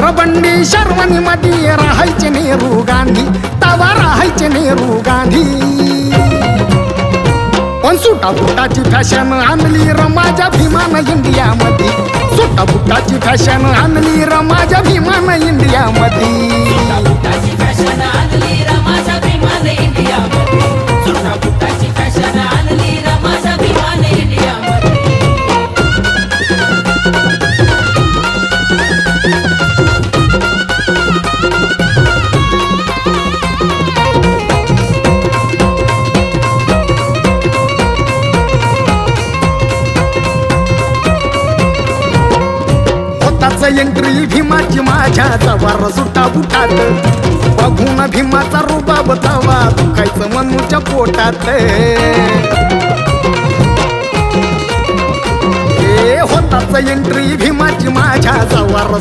घोरबंडी शर्वणी मध्ये राहायचे नेहरू गांधी, तवा राहायचे नेहरू गांधी. पण सुटा बुटाची फॅशन आणली र माझ्या भीमान इंडियामध्ये, सुटा बुटाची फॅशन आणली र माझ्या भीमान इंडियामध्ये. एंट्री भीमाची माझ्या जवार सुटा बुटात, बघून भीमाचा रुबाब तवा दुखायचं मनूच्या पोटात. होताच एंट्री भीमाची माझ्या जवार